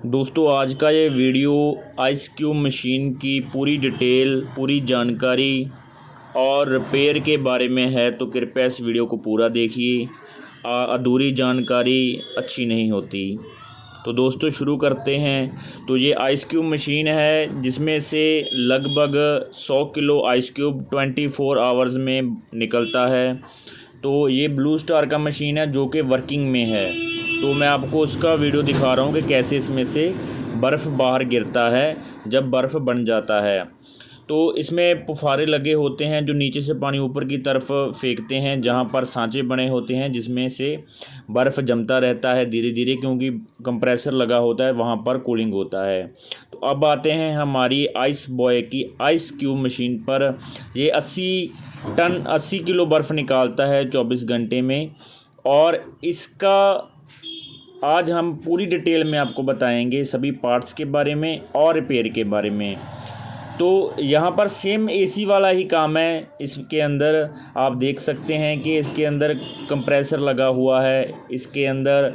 दोस्तों आज का ये वीडियो आइस क्यूब मशीन की पूरी डिटेल, पूरी जानकारी और रिपेयर के बारे में है, तो कृपया इस वीडियो को पूरा देखिए। अधूरी जानकारी अच्छी नहीं होती। तो दोस्तों शुरू करते हैं। तो ये आइस क्यूब मशीन है जिसमें से लगभग 100 किलो आइस क्यूब 24 आवर्स में निकलता है। तो ये ब्लू स्टार का मशीन है जो कि वर्किंग में है। तो मैं आपको उसका वीडियो दिखा रहा हूँ कि कैसे इसमें से बर्फ़ बाहर गिरता है जब बर्फ़ बन जाता है। तो इसमें फुफारे लगे होते हैं जो नीचे से पानी ऊपर की तरफ फेंकते हैं, जहाँ पर सांचे बने होते हैं जिसमें से बर्फ़ जमता रहता है धीरे धीरे, क्योंकि कंप्रेसर लगा होता है, वहाँ पर कूलिंग होता है। तो अब आते हैं हमारी आइस बॉय की आइस क्यूब मशीन पर। ये 80 किलो बर्फ़ निकालता है 24 घंटे में। और इसका आज हम पूरी डिटेल में आपको बताएंगे सभी पार्ट्स के बारे में और रिपेयर के बारे में। तो यहाँ पर सेम एसी वाला ही काम है। इसके अंदर आप देख सकते हैं कि इसके अंदर कंप्रेसर लगा हुआ है, इसके अंदर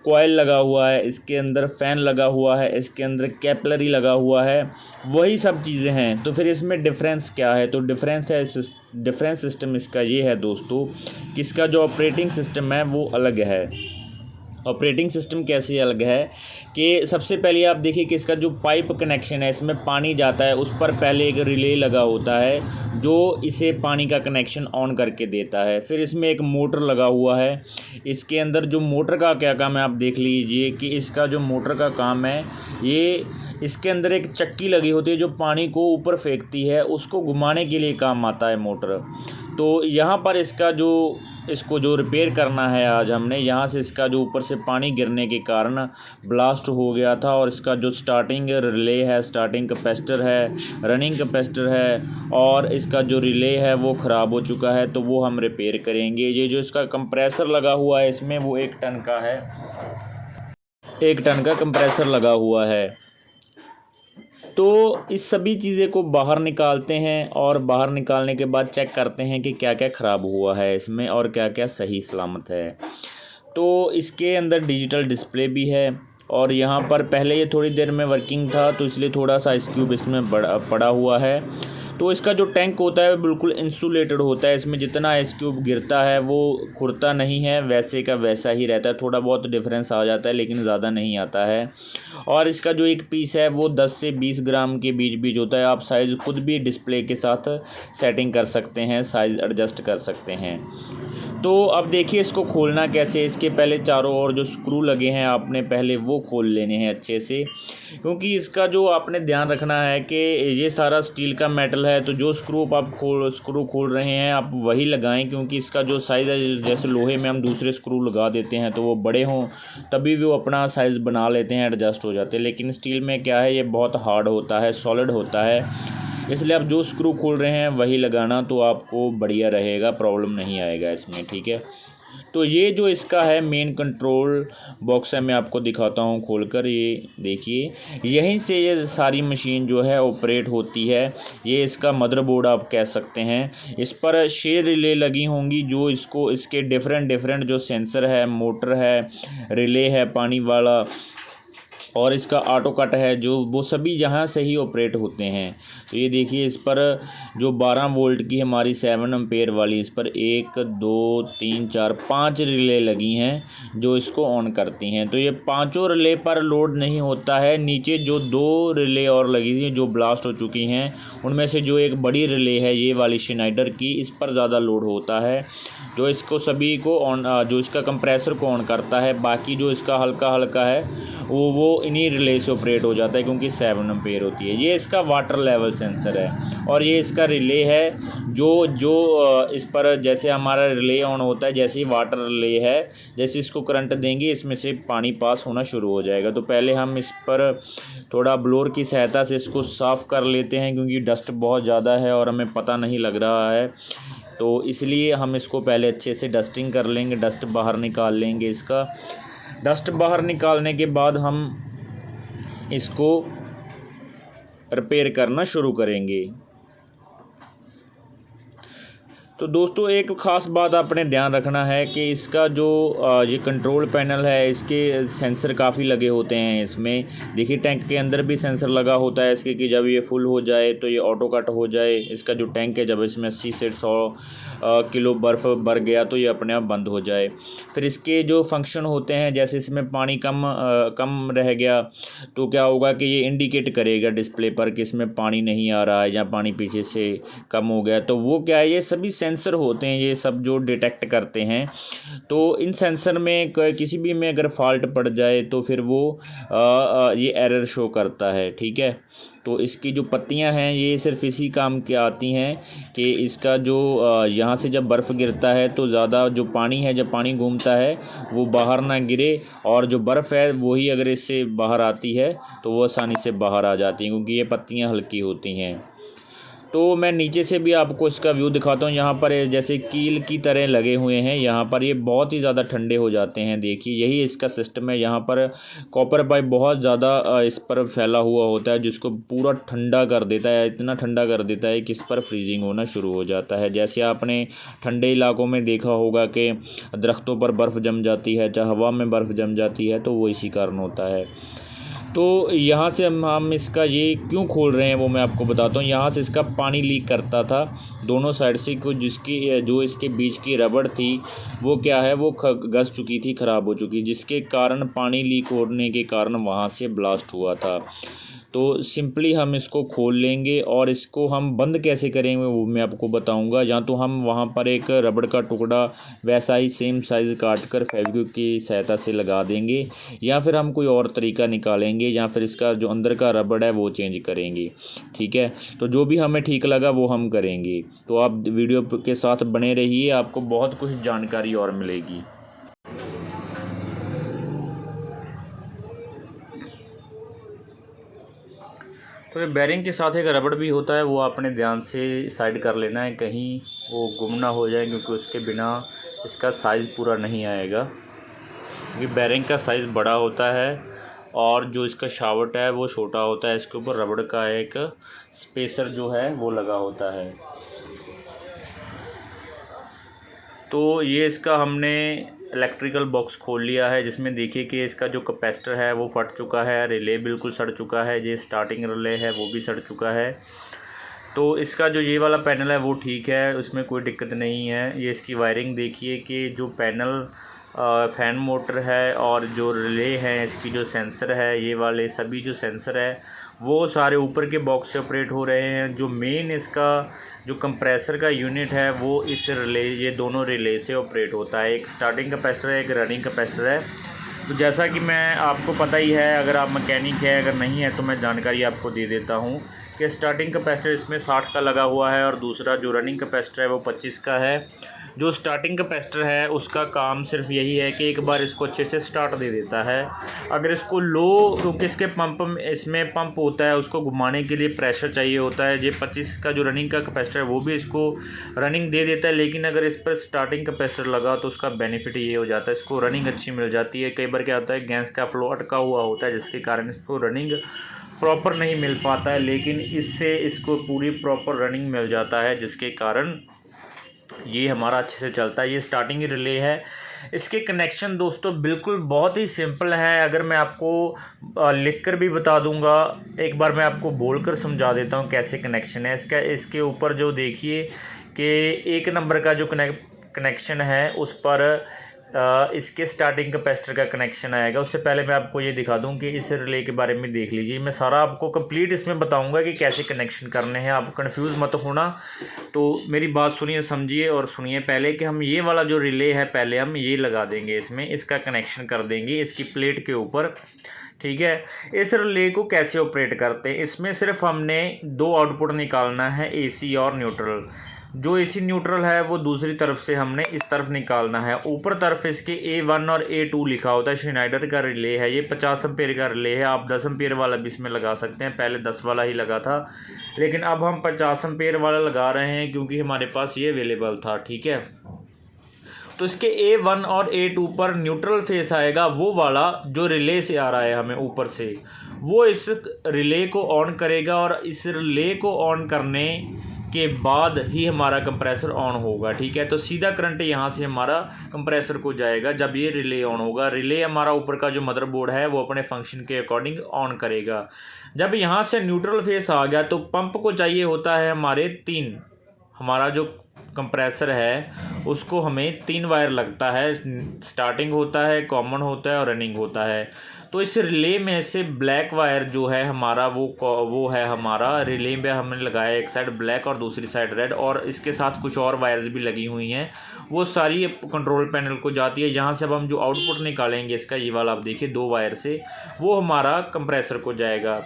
कॉइल लगा हुआ है, इसके अंदर फ़ैन लगा हुआ है, इसके अंदर कैपिलरी लगा हुआ है, वही सब चीज़ें हैं। तो फिर इसमें डिफरेंस क्या है? तो डिफरेंस सिस्टम इसका ये है दोस्तों कि इसका जो ऑपरेटिंग सिस्टम है वो अलग है। ऑपरेटिंग सिस्टम कैसे अलग है कि सबसे पहले आप देखिए कि इसका जो पाइप कनेक्शन है, इसमें पानी जाता है, उस पर पहले एक रिले लगा होता है जो इसे पानी का कनेक्शन ऑन करके देता है। फिर इसमें एक मोटर लगा हुआ है। इसके अंदर जो मोटर का क्या काम है आप देख लीजिए कि इसका जो मोटर का काम है, ये इसके अंदर एक चक्की लगी होती है जो पानी को ऊपर फेंकती है, उसको घुमाने के लिए काम आता है मोटर। तो यहाँ पर इसको जो रिपेयर करना है आज हमने, यहाँ से इसका जो ऊपर से पानी गिरने के कारण ब्लास्ट हो गया था और इसका जो स्टार्टिंग रिले है, स्टार्टिंग कैपेसिटर है, रनिंग कैपेसिटर है और इसका जो रिले है वो ख़राब हो चुका है। तो वो हम रिपेयर करेंगे। ये जो इसका कंप्रेसर लगा हुआ है इसमें वो 1 टन का है, 1 टन का कंप्रेसर लगा हुआ है। तो इस सभी चीज़ें को बाहर निकालते हैं और बाहर निकालने के बाद चेक करते हैं कि क्या क्या ख़राब हुआ है इसमें और क्या क्या सही सलामत है। तो इसके अंदर डिजिटल डिस्प्ले भी है और यहाँ पर पहले ये थोड़ी देर में वर्किंग था तो इसलिए थोड़ा सा आइस क्यूब इसमें पड़ा हुआ है। तो इसका जो टैंक होता है बिल्कुल इंसुलेटेड होता है। इसमें जितना आइस क्यूब गिरता है वो खुरता नहीं है, वैसे का वैसा ही रहता है। थोड़ा बहुत डिफरेंस आ जाता है लेकिन ज़्यादा नहीं आता है। और इसका जो एक पीस है वो 10 से 20 ग्राम के बीच बीच होता है। आप साइज़ खुद भी डिस्प्ले के साथ सेटिंग कर सकते हैं, साइज़ एडजस्ट कर सकते हैं। तो अब देखिए इसको खोलना कैसे। इसके पहले चारों ओर जो स्क्रू लगे हैं आपने पहले वो खोल लेने हैं अच्छे से, क्योंकि इसका जो आपने ध्यान रखना है कि ये सारा स्टील का मेटल है। तो जो स्क्रू खोल रहे हैं आप वही लगाएं, क्योंकि इसका जो साइज़ है, जैसे लोहे में हम दूसरे स्क्रू लगा देते हैं तो वो बड़े हों तभी वो अपना साइज़ बना लेते हैं, एडजस्ट हो जाते हैं। लेकिन स्टील में क्या है, ये बहुत हार्ड होता है, सॉलिड होता है, इसलिए आप जो स्क्रू खोल रहे हैं वही लगाना तो आपको बढ़िया रहेगा, प्रॉब्लम नहीं आएगा इसमें। ठीक है। तो ये जो इसका है मेन कंट्रोल बॉक्स है, मैं आपको दिखाता हूँ खोलकर। ये देखिए, यहीं से ये सारी मशीन जो है ऑपरेट होती है। ये इसका मदरबोर्ड आप कह सकते हैं। इस पर 6 रिले लगी होंगी जो इसके डिफरेंट जो सेंसर है, मोटर है, रिले है पानी वाला और इसका ऑटो कट है, जो वो सभी यहाँ से ही ऑपरेट होते हैं। तो ये देखिए इस पर जो 12 वोल्ट की हमारी 7 एम्पेयर वाली, इस पर 1 2 3 4 5 रिले लगी हैं जो इसको ऑन करती हैं। तो ये पांचों रिले पर लोड नहीं होता है। नीचे जो 2 रिले और लगी थी जो ब्लास्ट हो चुकी हैं, उनमें से जो एक बड़ी रिले है ये वाली श्नाइडर की, इस पर ज़्यादा लोड होता है जो इसको सभी को ऑन, जो इसका कंप्रेसर को ऑन करता है। बाकी जो इसका हल्का है वो इन्हीं रिले से ऑपरेट हो जाता है, क्योंकि 7 एम्पेयर होती है। ये इसका वाटर लेवल सेंसर है और ये इसका रिले है जो इस पर जैसे हमारा रिले ऑन होता है, जैसे ही वाटर रिले है, जैसे इसको करंट देंगे इसमें से पानी पास होना शुरू हो जाएगा। तो पहले हम इस पर थोड़ा ब्लोअर की सहायता से इसको साफ़ कर लेते हैं, क्योंकि डस्ट बहुत ज़्यादा है और हमें पता नहीं लग रहा है। तो इसलिए हम इसको पहले अच्छे से डस्टिंग कर लेंगे, डस्ट बाहर निकाल लेंगे। इसका डस्ट बाहर निकालने के बाद हम इसको रिपेयर करना शुरू करेंगे। तो दोस्तों एक ख़ास बात आपने ध्यान रखना है कि इसका जो ये कंट्रोल पैनल है, इसके सेंसर काफ़ी लगे होते हैं इसमें। देखिए टैंक के अंदर भी सेंसर लगा होता है इसके कि जब ये फुल हो जाए तो ये ऑटो कट हो जाए। इसका जो टैंक है जब इसमें 80 से 100 किलो बर्फ़ भर गया तो ये अपने आप बंद हो जाए। फिर इसके जो फंक्शन होते हैं, जैसे इसमें पानी कम रह गया तो क्या होगा कि ये इंडिकेट करेगा डिस्प्ले पर कि इसमें पानी नहीं आ रहा है या पानी पीछे से कम हो गया। तो वो क्या है, ये सभी सेंसर होते हैं, ये सब जो डिटेक्ट करते हैं। तो इन सेंसर में किसी भी में अगर फॉल्ट पड़ जाए तो फिर वो ये एरर शो करता है। ठीक है, तो इसकी जो पत्तियां हैं ये सिर्फ इसी काम के आती हैं कि इसका जो यहाँ से जब बर्फ़ गिरता है तो ज़्यादा जो पानी है, जब पानी घूमता है वो बाहर ना गिरे, और जो बर्फ़ है वही अगर इससे बाहर आती है तो वो आसानी से बाहर आ जाती हैं, क्योंकि ये पत्तियां हल्की होती हैं। तो मैं नीचे से भी आपको इसका व्यू दिखाता हूँ। यहाँ पर जैसे कील की तरह लगे हुए हैं, यहाँ पर ये बहुत ही ज़्यादा ठंडे हो जाते हैं। देखिए यही इसका सिस्टम है। यहाँ पर कॉपर पाइप बहुत ज़्यादा इस पर फैला हुआ होता है, जिसको पूरा ठंडा कर देता है, इतना ठंडा कर देता है कि इस पर फ्रीजिंग होना शुरू हो जाता है। जैसे आपने ठंडे इलाकों में देखा होगा कि दरख्तों पर बर्फ़ जम जाती है, चाहे हवा में बर्फ़ जम जाती है, तो वो इसी कारण होता है। तो यहाँ से हम इसका ये क्यों खोल रहे हैं वो मैं आपको बताता हूँ। यहाँ से इसका पानी लीक करता था दोनों साइड से, कुछ जिसकी जो इसके बीच की रबड़ थी वो क्या है, वो घस चुकी थी, ख़राब हो चुकी, जिसके कारण पानी लीक होने के कारण वहाँ से ब्लास्ट हुआ था। तो सिंपली हम इसको खोल लेंगे, और इसको हम बंद कैसे करेंगे वो मैं आपको बताऊंगा। या तो हम वहाँ पर एक रबड़ का टुकड़ा वैसा ही सेम साइज़ काट कर फेविक्विक की सहायता से लगा देंगे, या फिर हम कोई और तरीका निकालेंगे, या फिर इसका जो अंदर का रबड़ है वो चेंज करेंगे। ठीक है, तो जो भी हमें ठीक लगा वो हम करेंगे। तो आप वीडियो के साथ बने रहिए, आपको बहुत कुछ जानकारी और मिलेगी। तो ये बेरिंग के साथ एक रबड़ भी होता है, वो आपने ध्यान से साइड कर लेना है, कहीं वो गुम ना हो जाए, क्योंकि उसके बिना इसका साइज़ पूरा नहीं आएगा। क्योंकि बेरिंग का साइज़ बड़ा होता है और जो इसका शाफ्ट है वो छोटा होता है। इसके ऊपर रबड़ का एक स्पेसर जो है वो लगा होता है। तो ये इसका हमने इलेक्ट्रिकल बॉक्स खोल लिया है, जिसमें देखिए कि इसका जो कैपेसिटर है वो फट चुका है, रिले बिल्कुल सड़ चुका है, ये स्टार्टिंग रिले है वो भी सड़ चुका है। तो इसका जो ये वाला पैनल है वो ठीक है, उसमें कोई दिक्कत नहीं है। ये इसकी वायरिंग देखिए कि जो पैनल फ़ैन मोटर है और जो रिले हैं, इसकी जो सेंसर है, ये वाले सभी जो सेंसर है वो सारे ऊपर के बॉक्स से ऑपरेट हो रहे हैं। जो मेन इसका जो कंप्रेसर का यूनिट है वो इस रिले, ये दोनों रिले से ऑपरेट होता है। एक स्टार्टिंग कैपेसिटर है, एक रनिंग कैपेसिटर है। तो जैसा कि मैं आपको पता ही है, अगर आप मैकेनिक है, अगर नहीं है तो मैं जानकारी आपको दे देता हूँ कि स्टार्टिंग कैपेसिटर इसमें 60 का लगा हुआ है, और दूसरा जो रनिंग कैपेसिटर है वो 25 का है। जो स्टार्टिंग कैपेसिटर है उसका काम सिर्फ यही है कि एक बार इसको अच्छे से स्टार्ट दे देता है। अगर इसको लो, क्योंकि इसके इसमें पंप होता है, उसको घुमाने के लिए प्रेशर चाहिए होता है। ये 25 का जो रनिंग का कैपेसिटर है वो भी इसको रनिंग दे देता है, लेकिन अगर इस पर स्टार्टिंग कैपेसिटर लगा तो उसका बेनिफिट ये हो जाता है, इसको रनिंग अच्छी मिल जाती है। कई बार क्या होता है, गैस का फ्लो अटका हुआ होता है, जिसके कारण इसको रनिंग प्रॉपर नहीं मिल पाता है, लेकिन इससे इसको पूरी प्रॉपर रनिंग मिल जाता है, जिसके कारण ये हमारा अच्छे से चलता है। ये स्टार्टिंग रिले है। इसके कनेक्शन दोस्तों बिल्कुल बहुत ही सिंपल है। अगर मैं आपको लिख कर भी बता दूंगा, एक बार मैं आपको बोल कर समझा देता हूँ कैसे कनेक्शन है इसका। इसके ऊपर जो देखिए कि 1 नंबर का जो कनेक्शन है उस पर इसके स्टार्टिंग कैपेसिटर का कनेक्शन आएगा। उससे पहले मैं आपको ये दिखा दूं कि इस रिले के बारे में देख लीजिए। मैं सारा आपको कंप्लीट इसमें बताऊंगा कि कैसे कनेक्शन करने हैं, आप कंफ्यूज मत होना। तो मेरी बात सुनिए, समझिए और सुनिए पहले कि हम ये वाला जो रिले है पहले हम ये लगा देंगे, इसमें इसका कनेक्शन कर देंगे इसकी प्लेट के ऊपर। ठीक है, इस रिले को कैसे ऑपरेट करते हैं, इसमें सिर्फ हमने 2 आउटपुट निकालना है, AC और न्यूट्रल। जो AC न्यूट्रल है वो दूसरी तरफ से हमने इस तरफ निकालना है। ऊपर तरफ इसके A1 और A2 लिखा होता है। श्नाइडर का रिले है, ये 50 एम्पेयर का रिले है। आप 10 एम्पेयर वाला भी इसमें लगा सकते हैं, पहले 10 वाला ही लगा था, लेकिन अब हम 50 एम्पेयर वाला लगा रहे हैं क्योंकि हमारे पास ये अवेलेबल था। ठीक है, तो इसके A1 और A2 पर न्यूट्रल फेस आएगा, वो वाला जो रिले से आ रहा है हमें ऊपर से, वो इस रिले को ऑन करेगा। और इस रिले को ऑन करने के बाद ही हमारा कंप्रेसर ऑन होगा, ठीक है। तो सीधा करंट यहाँ से हमारा कंप्रेसर को जाएगा जब ये रिले ऑन होगा। रिले हमारा ऊपर का जो मदरबोर्ड है वो अपने फंक्शन के अकॉर्डिंग ऑन करेगा। जब यहाँ से न्यूट्रल फेस आ गया तो पंप को चाहिए होता है हमारे 3, हमारा जो कंप्रेसर है उसको हमें 3 वायर लगता है। स्टार्टिंग होता है, कॉमन होता है और रनिंग होता है। तो इस रिले में से ब्लैक वायर जो है हमारा वो है हमारा रिले में हमने लगाया एक साइड ब्लैक और दूसरी साइड रेड, और इसके साथ कुछ और वायर्स भी लगी हुई हैं। वो सारी कंट्रोल पैनल को जाती है। जहाँ से अब हम जो आउटपुट निकालेंगे इसका, ये वाला आप देखिए 2 वायर से, वो हमारा कंप्रेसर को जाएगा।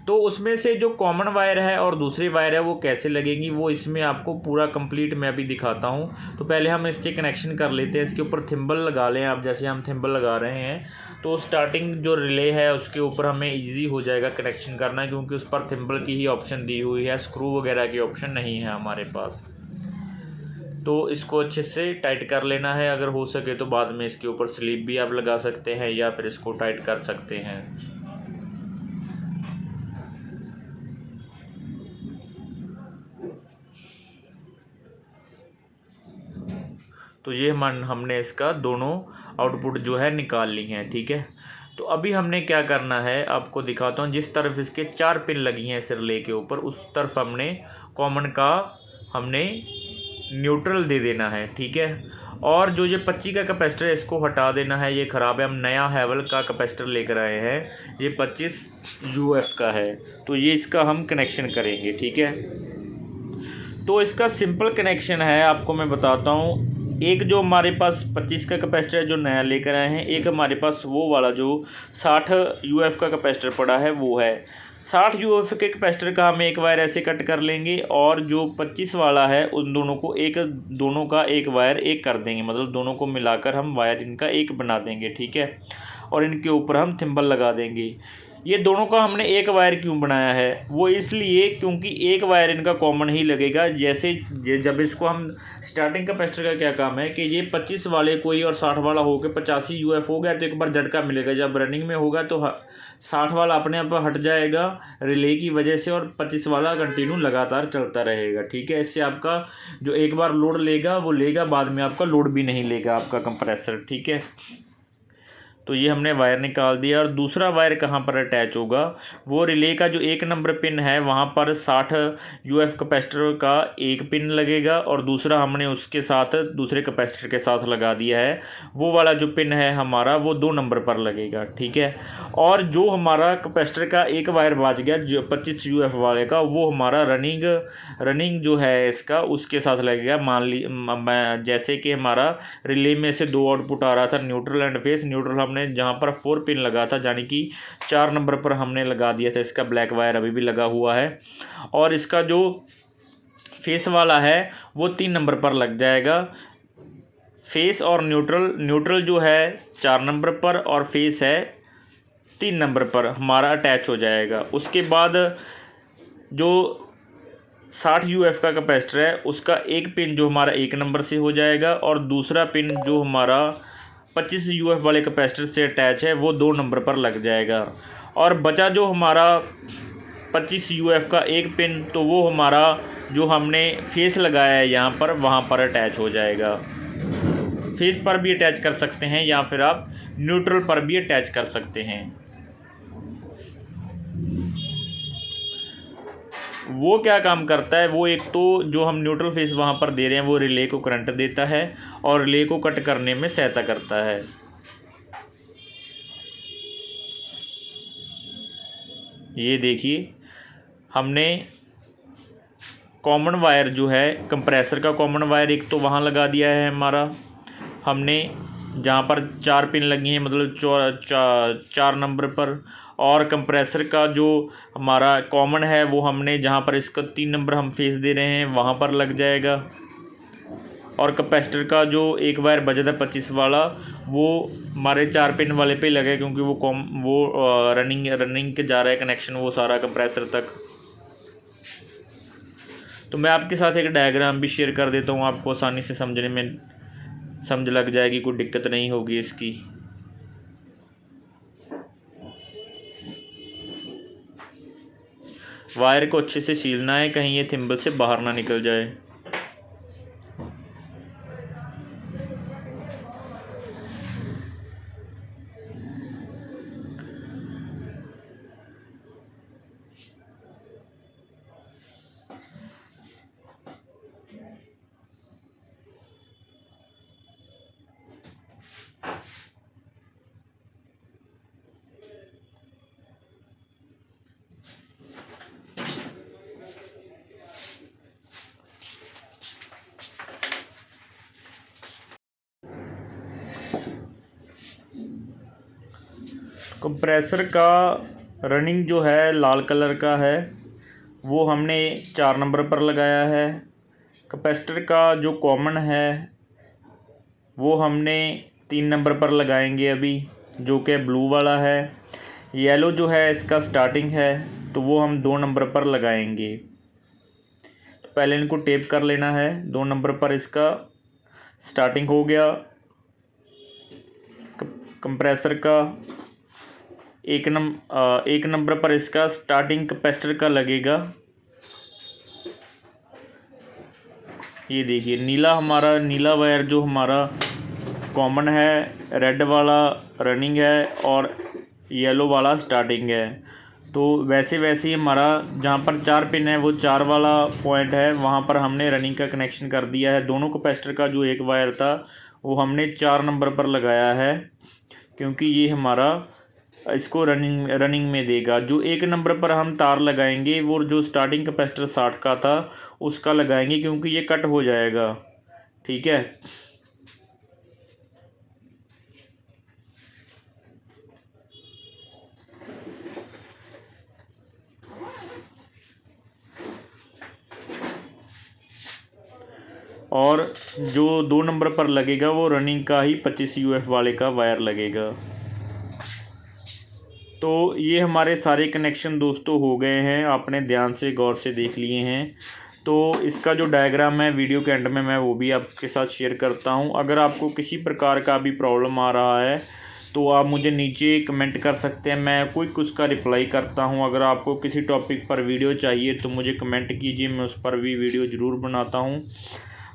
तो उसमें से जो कॉमन वायर है और दूसरी वायर है वो कैसे लगेंगी वो इसमें आपको पूरा कंप्लीट मैं अभी दिखाता हूँ। तो पहले हम इसके कनेक्शन कर लेते हैं। इसके ऊपर थिम्बल लगा लें आप, जैसे हम थिम्बल लगा रहे हैं तो स्टार्टिंग जो रिले है उसके ऊपर हमें इजी हो जाएगा कनेक्शन करना, क्योंकि उस पर थिम्बल की ही ऑप्शन दी हुई है, स्क्रू वगैरह की ऑप्शन नहीं है हमारे पास। तो इसको अच्छे से टाइट कर लेना है। अगर हो सके तो बाद में इसके ऊपर स्लीप भी आप लगा सकते हैं या फिर इसको टाइट कर सकते हैं। तो ये हमने इसका दोनों आउटपुट जो है निकाल ली हैं, ठीक है। तो अभी हमने क्या करना है आपको दिखाता हूँ। जिस तरफ इसके 4 पिन लगी हैं इस रिले के ऊपर, उस तरफ हमने कॉमन का हमने न्यूट्रल दे देना है, ठीक है। और जो ये 25 का कैपेसिटर है इसको हटा देना है, ये ख़राब है। हम नया हैवल का कैपेसिटर लेकर आए हैं, ये 25 UF का है। तो ये इसका हम कनेक्शन करेंगे, ठीक है। तो इसका सिंपल कनेक्शन है, आपको मैं बताता हूँ। एक जो हमारे पास 25 का कैपेसिटर है जो नया लेकर आए हैं, एक हमारे पास वो वाला जो 60 UF का कैपेसिटर पड़ा है वो है। 60 UF के कैपेसिटर का हम एक वायर ऐसे कट कर लेंगे, और जो 25 वाला है उन दोनों को दोनों का एक वायर एक कर देंगे, मतलब दोनों को मिलाकर हम वायर इनका एक बना देंगे, ठीक है। और इनके ऊपर हम थिम्बल लगा देंगे। ये दोनों का हमने एक वायर क्यों बनाया है, वो इसलिए क्योंकि एक वायर इनका कॉमन ही लगेगा। जैसे जब इसको हम स्टार्टिंग कैपेसिटर का क्या काम है कि ये 25 वाले कोई और 60 वाला हो के 85 UF हो गया तो एक बार झटका मिलेगा। जब रनिंग में होगा तो 60 वाला अपने आप हट जाएगा रिले की वजह से, और 25 वाला कंटिन्यू लगातार चलता रहेगा, ठीक है। इससे आपका जो एक बार लोड लेगा वो लेगा, बाद में आपका लोड भी नहीं लेगा आपका कंप्रेसर, ठीक है। तो ये हमने वायर निकाल दिया। और दूसरा वायर कहाँ पर अटैच होगा, वो रिले का जो 1 नंबर पिन है वहाँ पर 60 UF कैपेसिटर का एक पिन लगेगा, और दूसरा हमने उसके साथ दूसरे कैपेसिटर के साथ लगा दिया है। वो वाला जो पिन है हमारा वो 2 नंबर पर लगेगा, ठीक है। और जो हमारा कैपेसिटर का एक वायर बच गया जो 25 UF वाले का, वो हमारा रनिंग जो है इसका उसके साथ लगेगा। मान ली जैसे कि हमारा रिले में से 2 आउटपुट आ रहा था, न्यूट्रल एंड फेस। न्यूट्रल हमने जहाँ पर 4 पिन लगा था, यानी कि 4 नंबर पर हमने लगा दिया था। इसका ब्लैक वायर अभी भी लगा हुआ है, और इसका जो फेस वाला है वो 3 नंबर पर लग जाएगा। फेस और न्यूट्रल जो है 4 नंबर पर और फेस है 3 नंबर पर हमारा अटैच हो जाएगा। उसके बाद जो 60 UF का कैपेसिटर है उसका एक पिन जो हमारा 1 नंबर से हो जाएगा, और दूसरा पिन जो हमारा 25 UF वाले कैपेसिटर से अटैच है वो 2 नंबर पर लग जाएगा। और बचा जो हमारा 25 UF का एक पिन, तो वो हमारा जो हमने फेस लगाया है यहाँ पर वहाँ पर अटैच हो जाएगा। फेस पर भी अटैच कर सकते हैं या फिर आप न्यूट्रल पर भी अटैच कर सकते हैं। वो क्या काम करता है, वो एक तो जो हम न्यूट्रल फेस वहाँ पर दे रहे हैं वो रिले को करंट देता है और रिले को कट करने में सहायता करता है। ये देखिए हमने कॉमन वायर जो है कंप्रेसर का कॉमन वायर एक तो वहाँ लगा दिया है हमारा हमने, जहाँ पर 4 पिन लगी हैं, मतलब 4 नंबर पर। और कंप्रेसर का जो हमारा कॉमन है वो हमने जहाँ पर इसका 3 नंबर हम फेस दे रहे हैं वहाँ पर लग जाएगा। और कैपेसिटर का जो एक वायर बचा था 25 वाला वो हमारे 4 पिन वाले पे लगे, क्योंकि वो रनिंग के जा रहा है कनेक्शन वो सारा कंप्रेसर तक। तो मैं आपके साथ एक डायग्राम भी शेयर कर देता हूँ, आपको आसानी से समझने में समझ लग जाएगी, कोई दिक्कत नहीं होगी इसकी। वायर को अच्छे से सीलना है, कहीं ये थिम्बल से बाहर ना निकल जाए। कंप्रेसर का रनिंग जो है लाल कलर का है, वो हमने 4 नंबर पर लगाया है। कैपेसिटर का जो कॉमन है वो हमने 3 नंबर पर लगाएंगे अभी, जो कि ब्लू वाला है। येलो जो है इसका स्टार्टिंग है, तो वो हम 2 नंबर पर लगाएंगे। तो पहले इनको टेप कर लेना है। 2 नंबर पर इसका स्टार्टिंग हो गया कंप्रेसर का। एक नंबर पर इसका स्टार्टिंग कैपेसिटर का लगेगा। ये देखिए नीला वायर जो हमारा कॉमन है, रेड वाला रनिंग है और येलो वाला स्टार्टिंग है। तो वैसे ही हमारा जहाँ पर 4 पिन है वो 4 वाला पॉइंट है, वहाँ पर हमने रनिंग का कनेक्शन कर दिया है। दोनों कैपेसिटर का जो एक वायर था वो हमने 4 नंबर पर लगाया है, क्योंकि ये हमारा इसको रनिंग में देगा। जो 1 नंबर पर हम तार लगाएंगे वो जो स्टार्टिंग कैपेसिटर 60 का था उसका लगाएंगे, क्योंकि ये कट हो जाएगा। ठीक है। और जो 2 नंबर पर लगेगा वो रनिंग का ही 25 UF वाले का वायर लगेगा। तो ये हमारे सारे कनेक्शन दोस्तों हो गए हैं, आपने ध्यान से गौर से देख लिए हैं। तो इसका जो डायग्राम है वीडियो के एंड में मैं वो भी आपके साथ शेयर करता हूँ। अगर आपको किसी प्रकार का भी प्रॉब्लम आ रहा है तो आप मुझे नीचे कमेंट कर सकते हैं, मैं क्विक उसका रिप्लाई करता हूँ। अगर आपको किसी टॉपिक पर वीडियो चाहिए तो मुझे कमेंट कीजिए, मैं उस पर भी वीडियो ज़रूर बनाता हूँ।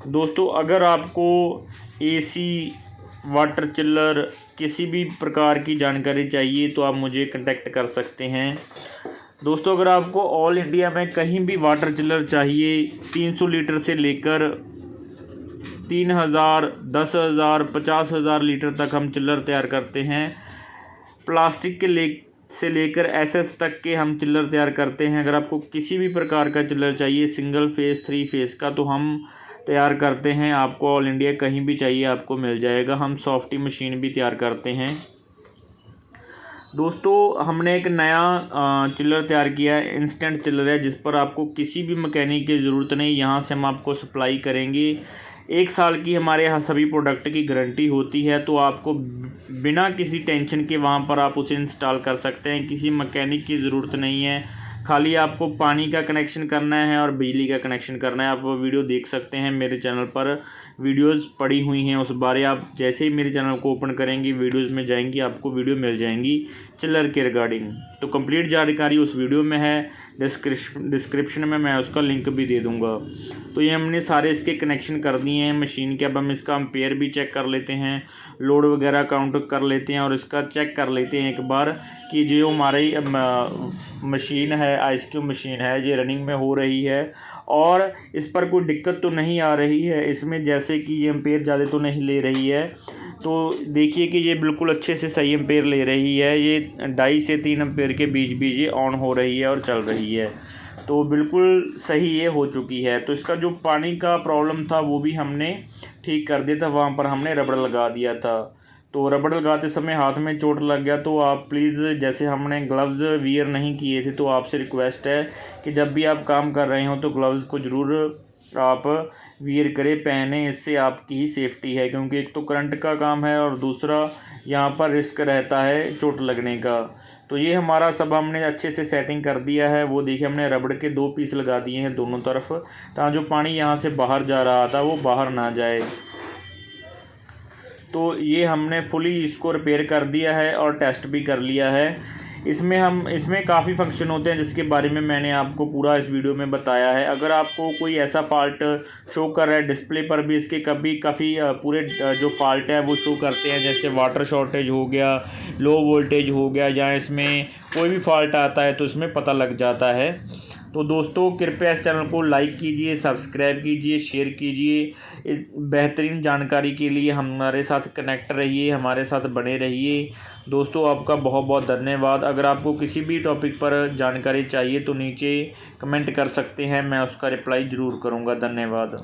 दोस्तों अगर आपको AC, वाटर चिल्लर, किसी भी प्रकार की जानकारी चाहिए तो आप मुझे कांटेक्ट कर सकते हैं। दोस्तों अगर आपको ऑल इंडिया में कहीं भी वाटर चिल्लर चाहिए, 300 लीटर से लेकर 3000, 10,000, 50,000 लीटर तक हम चिल्लर तैयार करते हैं। प्लास्टिक के से लेकर SS तक के हम चिल्लर तैयार करते हैं। अगर आपको किसी भी प्रकार का चिल्लर चाहिए, सिंगल फेस, 3 फेस का, तो हम तैयार करते हैं। आपको ऑल इंडिया कहीं भी चाहिए आपको मिल जाएगा। हम सॉफ्टी मशीन भी तैयार करते हैं। दोस्तों हमने एक नया चिल्लर तैयार किया है, इंस्टेंट चिल्लर है, जिस पर आपको किसी भी मैकेनिक की ज़रूरत नहीं। यहाँ से हम आपको सप्लाई करेंगे। 1 साल की हमारे यहाँ सभी प्रोडक्ट की गारंटी होती है, तो आपको बिना किसी टेंशन के वहाँ पर आप उसे इंस्टॉल कर सकते हैं। किसी मैकेनिक की ज़रूरत नहीं है, खाली आपको पानी का कनेक्शन करना है और बिजली का कनेक्शन करना है। आप वो वीडियो देख सकते हैं, मेरे चैनल पर वीडियोस पड़ी हुई हैं उस बारे। आप जैसे ही मेरे चैनल को ओपन करेंगे, वीडियोस में जाएंगी, आपको वीडियो मिल जाएंगी चिल्लर के रिगार्डिंग। तो कंप्लीट जानकारी उस वीडियो में है, डिस्क्रिप्शन में मैं उसका लिंक भी दे दूंगा। तो ये हमने सारे इसके कनेक्शन कर दिए हैं मशीन के। अब हम इसका एम्पेयर भी चेक कर लेते हैं, लोड वगैरह काउंट कर लेते हैं और इसका चेक कर लेते हैं एक बार कि जो हमारी मशीन है, आइस क्यूब मशीन है, ये रनिंग में हो रही है और इस पर कोई दिक्कत तो नहीं आ रही है। इसमें जैसे कि ये एम्पेयर ज़्यादा तो नहीं ले रही है। तो देखिए कि ये बिल्कुल अच्छे से सही एम्पेयर ले रही है। ये 2.5 से 3 एम्पेयर के बीच ये ऑन हो रही है और चल रही है। तो बिल्कुल सही ये हो चुकी है। तो इसका जो पानी का प्रॉब्लम था वो भी हमने ठीक कर दिया था, वहाँ पर हमने रबड़ लगा दिया था। तो रबड़ लगाते समय हाथ में चोट लग गया, तो आप प्लीज़, जैसे हमने ग्लव्स वियर नहीं किए थे, तो आपसे रिक्वेस्ट है कि जब भी आप काम कर रहे हो तो ग्लव्स को ज़रूर आप वियर करें, पहने। इससे आपकी ही सेफ्टी है, क्योंकि एक तो करंट का काम है और दूसरा यहाँ पर रिस्क रहता है चोट लगने का। तो ये हमारा सब हमने अच्छे से सेटिंग कर दिया है। वो देखिए हमने रबड़ के 2 पीस लगा दिए हैं दोनों तरफ, ताकि जो पानी यहाँ से बाहर जा रहा था वो बाहर ना जाए। तो ये हमने फुली इसको रिपेयर कर दिया है और टेस्ट भी कर लिया है। इसमें काफ़ी फंक्शन होते हैं जिसके बारे में मैंने आपको पूरा इस वीडियो में बताया है। अगर आपको कोई ऐसा फॉल्ट शो कर रहा है डिस्प्ले पर भी, इसके काफ़ी पूरे जो फॉल्ट है वो शो करते हैं, जैसे वाटर शॉर्टेज हो गया, लो वोल्टेज हो गया, या इसमें कोई भी फॉल्ट आता है तो इसमें पता लग जाता है। तो दोस्तों कृपया इस चैनल को लाइक कीजिए, सब्सक्राइब कीजिए, शेयर कीजिए। बेहतरीन जानकारी के लिए हमारे साथ कनेक्ट रहिए, हमारे साथ बने रहिए। दोस्तों आपका बहुत बहुत धन्यवाद। अगर आपको किसी भी टॉपिक पर जानकारी चाहिए तो नीचे कमेंट कर सकते हैं, मैं उसका रिप्लाई ज़रूर करूँगा। धन्यवाद।